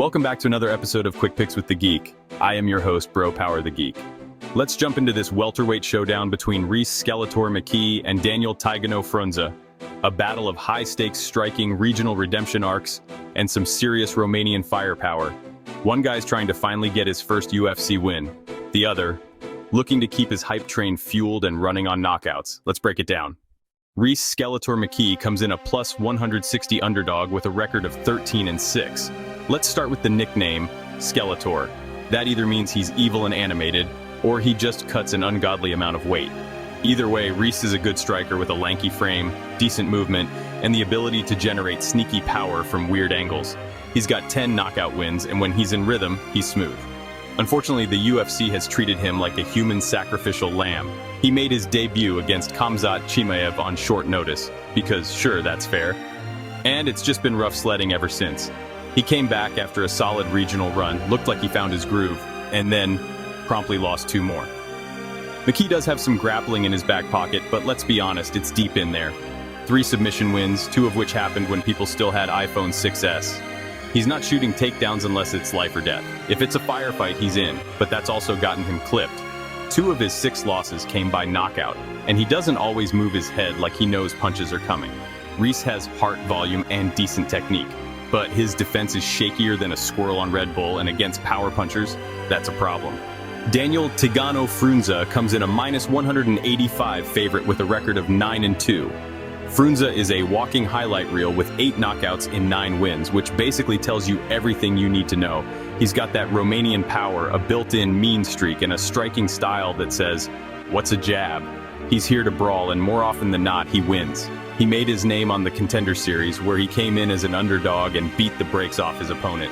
Welcome back to another episode of Quick Picks with the Geek. I am your host, Bro Power the Geek. Let's jump into this welterweight showdown between Rhys Skeletor McKee and Daniel Tigano Frunza. A battle of high-stakes striking regional redemption arcs and some serious Romanian firepower. One guy's trying to finally get his first UFC win. The other, looking to keep his hype train fueled and running on knockouts. Let's break it down. Rhys Skeletor McKee comes in a plus 160 underdog with a record of 13-6. Let's start with the nickname, Skeletor. That either means he's evil and animated, or he just cuts an ungodly amount of weight. Either way, Rhys is a good striker with a lanky frame, decent movement, and the ability to generate sneaky power from weird angles. He's got 10 knockout wins, and when he's in rhythm, he's smooth. Unfortunately, the UFC has treated him like a human sacrificial lamb. He made his debut against Khamzat Chimaev on short notice, because sure, that's fair. And it's just been rough sledding ever since. He came back after a solid regional run, looked like he found his groove, and then promptly lost 2 more. McKee does have some grappling in his back pocket, but let's be honest, it's deep in there. 3 submission wins, 2 of which happened when people still had iPhone 6s. He's not shooting takedowns unless it's life or death. If it's a firefight, he's in, but that's also gotten him clipped. 2 of his 6 losses came by knockout, and he doesn't always move his head like he knows punches are coming. Rhys has heart volume and decent technique, but his defense is shakier than a squirrel on Red Bull, and against power punchers, that's a problem. Daniel Tigano Frunza comes in a minus 185 favorite with a record of 9-2. Frunza is a walking highlight reel with 8 knockouts in 9 wins, which basically tells you everything you need to know. He's got that Romanian power, a built-in mean streak, and a striking style that says, "What's a jab?" He's here to brawl, and more often than not, he wins. He made his name on the Contender Series, where he came in as an underdog and beat the brakes off his opponent.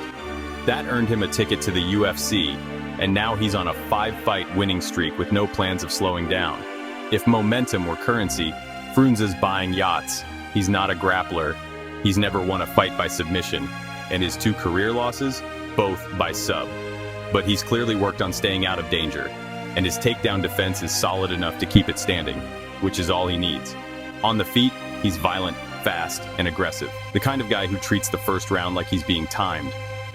That earned him a ticket to the UFC, and now he's on a 5-fight winning streak with no plans of slowing down. If momentum were currency, Frunza's buying yachts. He's not a grappler. He's never won a fight by submission, and his 2 career losses, both by sub. But he's clearly worked on staying out of danger, and his takedown defense is solid enough to keep it standing, which is all he needs. On the feet, he's violent, fast, and aggressive. The kind of guy who treats the first round like he's being timed.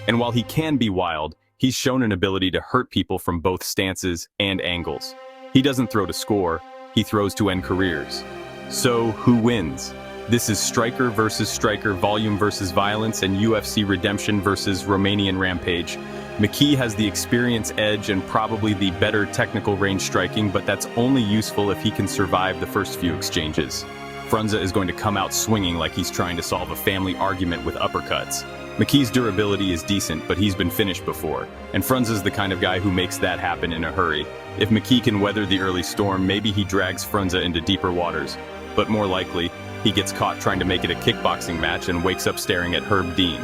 And while he can be wild, he's shown an ability to hurt people from both stances and angles. He doesn't throw to score, he throws to end careers. So, who wins? This is striker versus striker, volume versus violence, and UFC redemption versus Romanian rampage. McKee has the experience edge and probably the better technical range striking, but that's only useful if he can survive the first few exchanges. Frunza is going to come out swinging like he's trying to solve a family argument with uppercuts. McKee's durability is decent, but he's been finished before, and Frunza's the kind of guy who makes that happen in a hurry. If McKee can weather the early storm, maybe he drags Frunza into deeper waters. But more likely, he gets caught trying to make it a kickboxing match and wakes up staring at Herb Dean.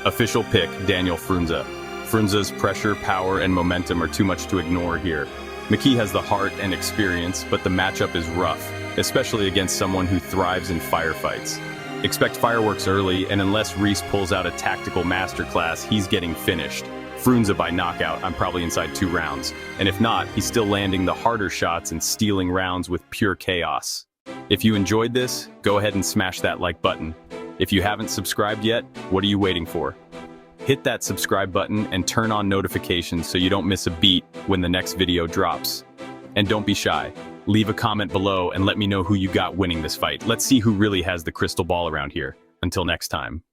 Official pick, Daniel Frunza. Frunza's pressure, power, and momentum are too much to ignore here. McKee has the heart and experience, but the matchup is rough, especially against someone who thrives in firefights. Expect fireworks early, and unless Rhys pulls out a tactical masterclass, he's getting finished. Frunza by knockout, I'm probably inside 2 rounds. And if not, he's still landing the harder shots and stealing rounds with pure chaos. If you enjoyed this, go ahead and smash that like button. If you haven't subscribed yet, what are you waiting for? Hit that subscribe button and turn on notifications so you don't miss a beat when the next video drops. And don't be shy. Leave a comment below and let me know who you got winning this fight. Let's see who really has the crystal ball around here. Until next time.